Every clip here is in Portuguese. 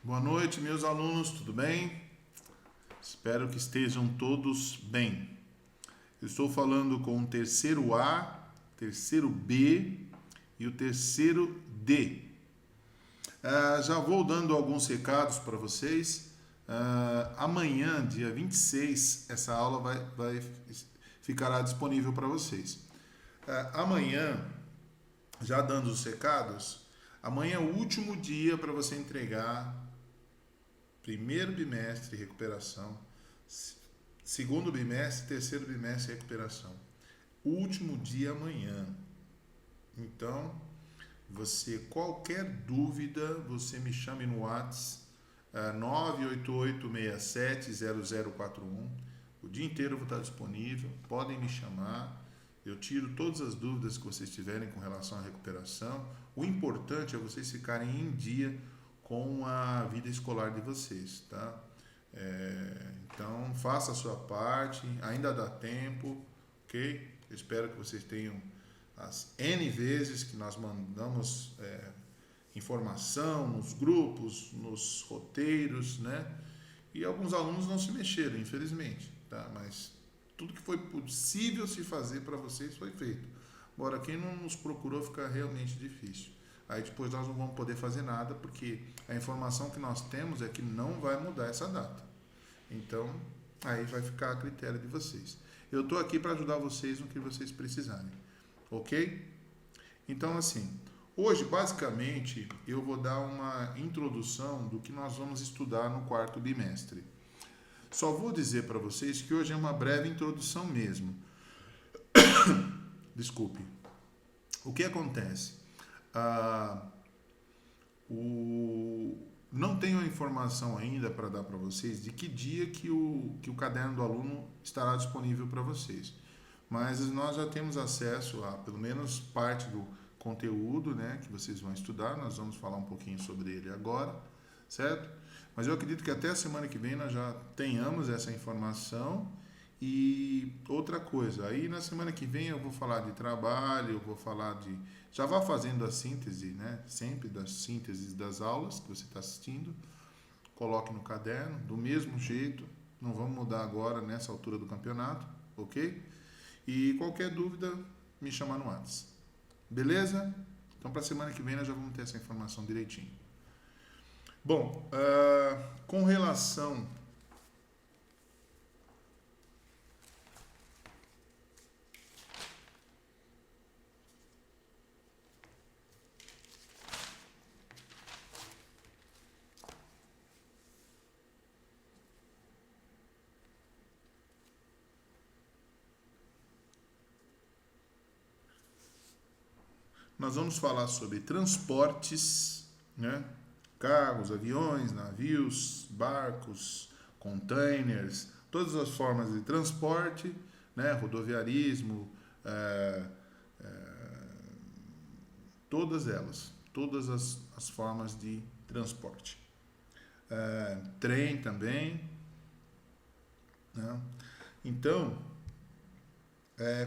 Boa noite, meus alunos, tudo bem? Espero que estejam todos bem. Eu estou falando com o terceiro A, terceiro B e o terceiro D. Já vou dando alguns recados para vocês. Amanhã, dia 26, essa aula ficará disponível para vocês. Amanhã, já dando os recados, amanhã é o último dia para você entregar primeiro bimestre, recuperação, segundo bimestre, terceiro bimestre, recuperação. Último dia amanhã. Então, qualquer dúvida, você me chame no WhatsApp 988670041. O dia inteiro eu vou estar disponível, podem me chamar. Eu tiro todas as dúvidas que vocês tiverem com relação à recuperação. O importante é vocês ficarem em dia com a vida escolar de vocês, tá? Então, faça a sua parte, ainda dá tempo, ok? Eu espero que vocês tenham as N vezes que nós mandamos informação nos grupos, nos roteiros, né? E alguns alunos não se mexeram, infelizmente, tá? Mas tudo que foi possível se fazer para vocês foi feito. Agora, quem não nos procurou fica realmente difícil. Aí depois nós não vamos poder fazer nada, porque a informação que nós temos é que não vai mudar essa data. Então, aí vai ficar a critério de vocês. Eu estou aqui para ajudar vocês no que vocês precisarem. Ok? Então, assim, hoje, basicamente, eu vou dar uma introdução do que nós vamos estudar no quarto bimestre. Só vou dizer para vocês que hoje é uma breve introdução mesmo. Desculpe. O que acontece? Não tenho a informação ainda para dar para vocês de que dia que o caderno do aluno estará disponível para vocês. Mas nós já temos acesso a pelo menos parte do conteúdo, né, que vocês vão estudar. Nós vamos falar um pouquinho sobre ele agora, certo? Mas eu acredito que até a semana que vem nós já tenhamos essa informação. E outra coisa, aí na semana que vem eu vou falar de trabalho, eu vou falar de... Já vá fazendo a síntese, né? Sempre das sínteses das aulas que você está assistindo. Coloque no caderno, do mesmo jeito. Não vamos mudar agora nessa altura do campeonato, ok? E qualquer dúvida, me chamar no WhatsApp. Beleza? Então, para a semana que vem nós já vamos ter essa informação direitinho. Bom, com relação... Nós vamos falar sobre transportes, né? Carros, aviões, navios, barcos, containers, todas as formas de transporte, né? Rodoviarismo, todas elas, todas as formas de transporte. Trem também, né? Então,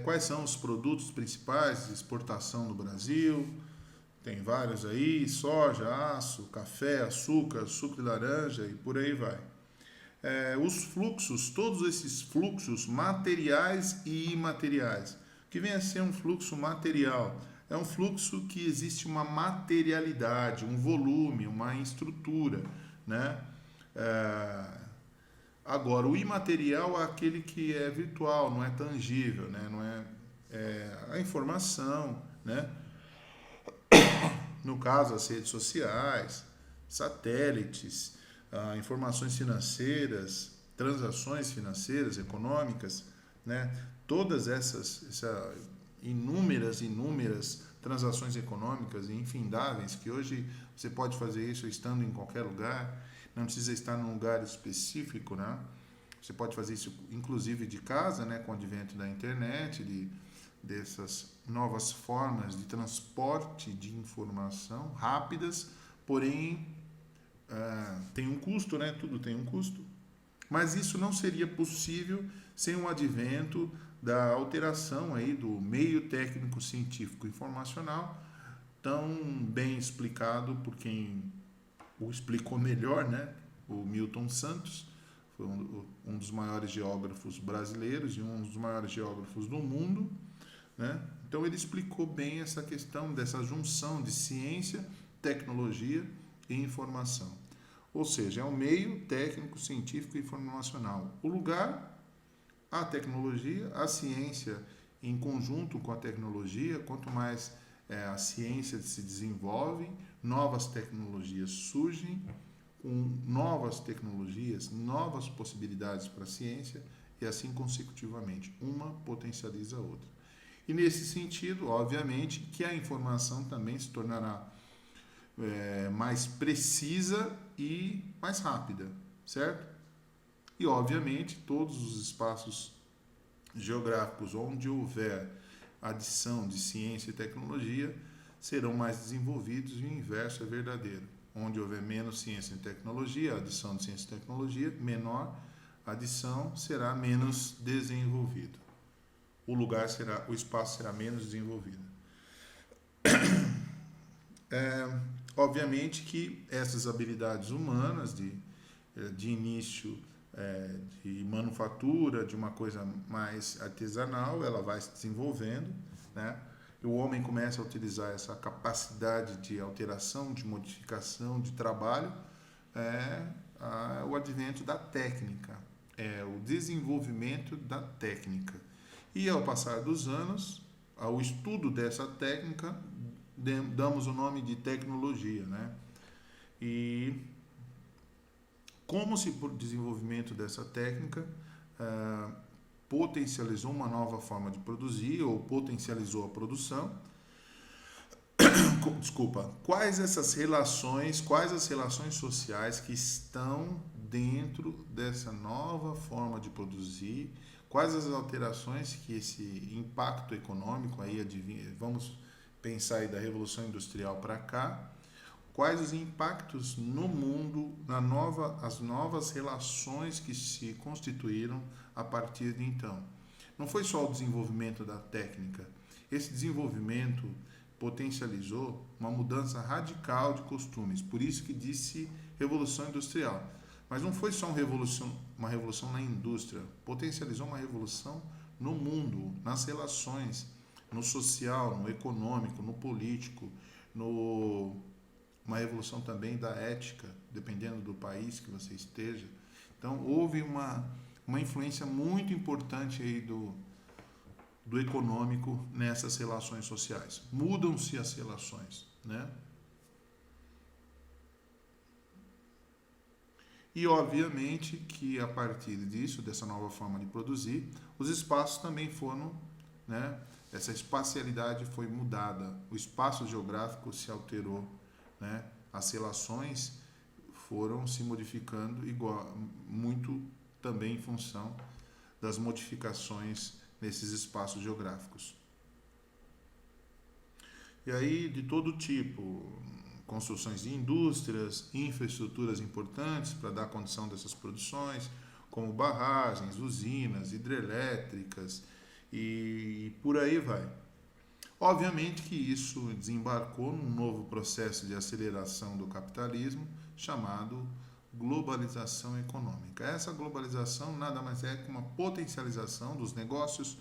quais são os produtos principais de exportação no Brasil? Tem vários aí: soja, aço, café, açúcar, suco de laranja e por aí vai. Os fluxos, todos esses fluxos materiais e imateriais. O que vem a ser um fluxo material? É um fluxo que existe uma materialidade, um volume, uma estrutura, né? Agora, o imaterial é aquele que é virtual, não é tangível, né? Não é a informação, né? No caso, as redes sociais, satélites, informações financeiras, transações financeiras, econômicas, né? Todas essas inúmeras transações econômicas e infindáveis, que hoje você pode fazer isso estando em qualquer lugar, não precisa estar num lugar específico, né? Você pode fazer isso inclusive de casa, né? Com o advento da internet, dessas novas formas de transporte de informação rápidas, porém tem um custo, né? Tudo tem um custo. Mas isso não seria possível sem o advento da alteração aí do meio técnico científico informacional, tão bem explicado por quem o explicou melhor, né? O Milton Santos, foi um dos maiores geógrafos brasileiros e um dos maiores geógrafos do mundo, né? Então ele explicou bem essa questão dessa junção de ciência, tecnologia e informação. Ou seja, é um meio técnico, científico e informacional. O lugar, a tecnologia, a ciência em conjunto com a tecnologia, quanto mais a ciência se desenvolve, novas tecnologias surgem, com novas tecnologias, novas possibilidades para a ciência e assim consecutivamente. Uma potencializa a outra. E nesse sentido, obviamente, que a informação também se tornará mais precisa e mais rápida, certo? E, obviamente, todos os espaços geográficos onde houver adição de ciência e tecnologia serão mais desenvolvidos e o inverso é verdadeiro. Onde houver menos ciência e tecnologia, a adição de ciência e tecnologia, menor a adição será menos desenvolvido. O espaço será menos desenvolvido. Obviamente que essas habilidades humanas de início de manufatura, de uma coisa mais artesanal, ela vai se desenvolvendo, né? O homem começa a utilizar essa capacidade de alteração, de modificação, de trabalho, o advento da técnica, o desenvolvimento da técnica. E ao passar dos anos, ao estudo dessa técnica, damos o nome de tecnologia, né? E como se por desenvolvimento dessa técnica potencializou uma nova forma de produzir ou potencializou a produção. Desculpa. Quais as relações sociais que estão dentro dessa nova forma de produzir? Quais as alterações que esse impacto econômico aí vamos pensar aí da Revolução Industrial para cá? Quais os impactos no mundo, as novas relações que se constituíram a partir de então? Não foi só o desenvolvimento da técnica. Esse desenvolvimento potencializou uma mudança radical de costumes. Por isso que disse Revolução Industrial. Mas não foi só uma revolução na indústria. Potencializou uma revolução no mundo, nas relações, no social, no econômico, no político, uma revolução também da ética, dependendo do país que você esteja. Então, houve uma influência muito importante aí do econômico nessas relações sociais. Mudam-se as relações, né? E, obviamente, que a partir disso, dessa nova forma de produzir, os espaços também foram, né? Essa espacialidade foi mudada, o espaço geográfico se alterou, né? As relações foram se modificando muito também em função das modificações nesses espaços geográficos. E aí, de todo tipo, construções de indústrias, infraestruturas importantes para dar condição dessas produções, como barragens, usinas, hidrelétricas e por aí vai. Obviamente que isso desembarcou num novo processo de aceleração do capitalismo chamado globalização econômica. Essa globalização nada mais é que uma potencialização dos negócios,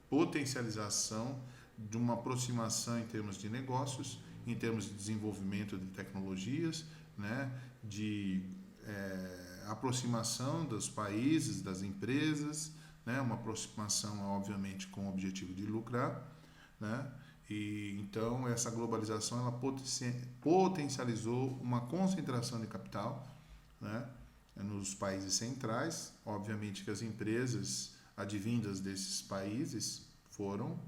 potencialização de uma aproximação em termos de negócios, em termos de desenvolvimento de tecnologias, né, de aproximação dos países, das empresas, né, uma aproximação, obviamente, com o objetivo de lucrar, né? E então essa globalização ela potencializou uma concentração de capital, né, nos países centrais. Obviamente que as empresas advindas desses países foram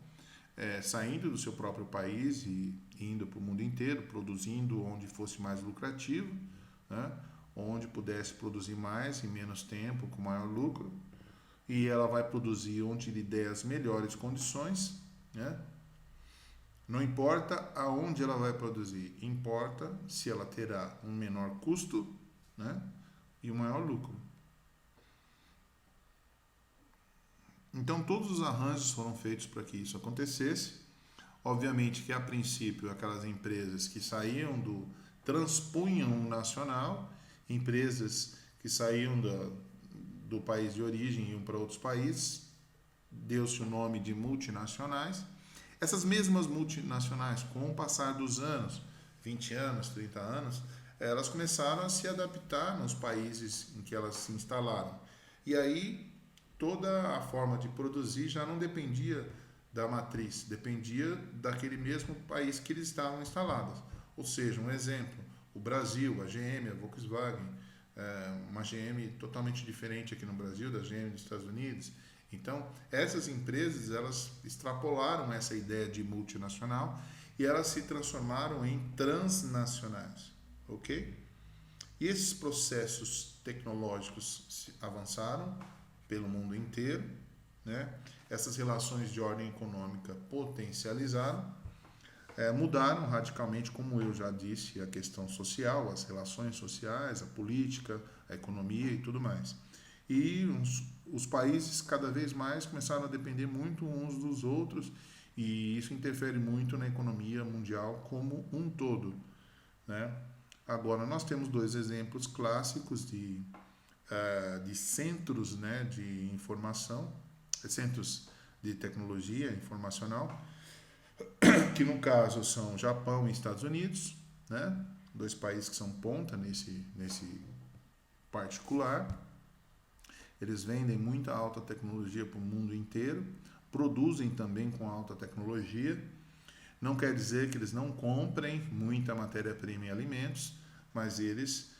saindo do seu próprio país e indo para o mundo inteiro, produzindo onde fosse mais lucrativo, né, onde pudesse produzir mais em menos tempo, com maior lucro, e ela vai produzir onde lhe der as melhores condições, né? Não importa aonde ela vai produzir, importa se ela terá um menor custo, né, e um maior lucro. Então, todos os arranjos foram feitos para que isso acontecesse. Obviamente que, a princípio, aquelas empresas que saíam transpunham o nacional, empresas que saíam do país de origem e iam para outros países, deu-se o nome de multinacionais. Essas mesmas multinacionais, com o passar dos anos, 20 anos, 30 anos, elas começaram a se adaptar nos países em que elas se instalaram. E aí toda a forma de produzir já não dependia da matriz, dependia daquele mesmo país que eles estavam instalados. Ou seja, um exemplo, o Brasil, a GM, a Volkswagen, uma GM totalmente diferente aqui no Brasil, da GM dos Estados Unidos. Então, essas empresas, elas extrapolaram essa ideia de multinacional e elas se transformaram em transnacionais, ok? E esses processos tecnológicos avançaram pelo mundo inteiro, né? Essas relações de ordem econômica potencializaram, mudaram radicalmente, como eu já disse, a questão social, as relações sociais, a política, a economia e tudo mais. E os países cada vez mais começaram a depender muito uns dos outros e isso interfere muito na economia mundial como um todo, né? Agora, nós temos dois exemplos clássicos de centros, né, de informação, centros de tecnologia informacional, que no caso são Japão e Estados Unidos, né? Dois países que são ponta nesse particular. Eles vendem muita alta tecnologia para o mundo inteiro, produzem também com alta tecnologia. Não quer dizer que eles não comprem muita matéria-prima e alimentos, mas eles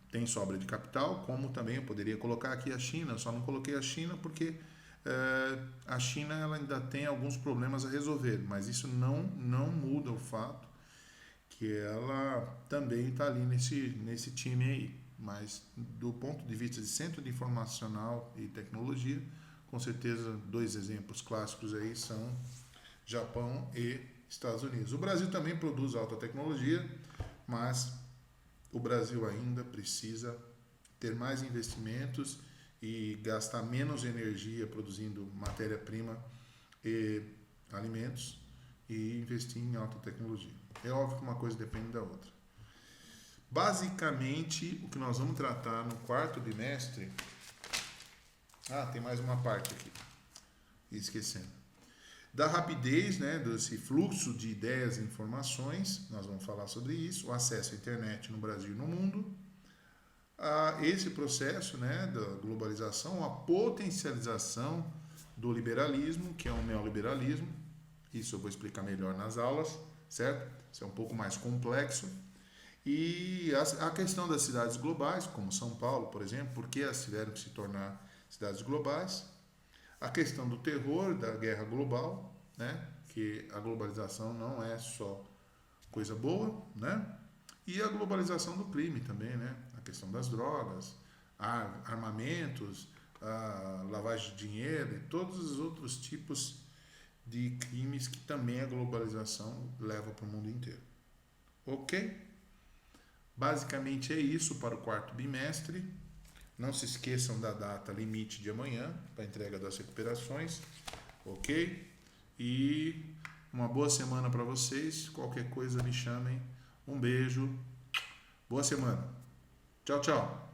têm sobra de capital, como também eu poderia colocar aqui a China. Eu só não coloquei a China porque a China ela ainda tem alguns problemas a resolver, mas isso não muda o fato que ela também está ali nesse time aí. Mas do ponto de vista de centro de informacional e tecnologia, com certeza dois exemplos clássicos aí são Japão e Estados Unidos. O Brasil também produz alta tecnologia, mas o Brasil ainda precisa ter mais investimentos e gastar menos energia produzindo matéria-prima e alimentos e investir em alta tecnologia. É óbvio que uma coisa depende da outra. Basicamente, o que nós vamos tratar no quarto bimestre... tem mais uma parte aqui, esquecendo. Da rapidez, né, desse fluxo de ideias e informações, nós vamos falar sobre isso, o acesso à internet no Brasil e no mundo, esse processo, né, da globalização, a potencialização do liberalismo, que é o neoliberalismo, isso eu vou explicar melhor nas aulas, certo? Isso é um pouco mais complexo. E a questão das cidades globais, como São Paulo, por exemplo, por que elas tiveram que se tornar cidades globais? A questão do terror, da guerra global, né? Que a globalização não é só coisa boa, né? E a globalização do crime também, né? A questão das drogas, armamentos, a lavagem de dinheiro e todos os outros tipos de crimes que também a globalização leva para o mundo inteiro. Ok? Basicamente é isso para o quarto bimestre. Não se esqueçam da data limite de amanhã para a entrega das recuperações, ok? E uma boa semana para vocês. Qualquer coisa me chamem. Um beijo. Boa semana. Tchau, tchau.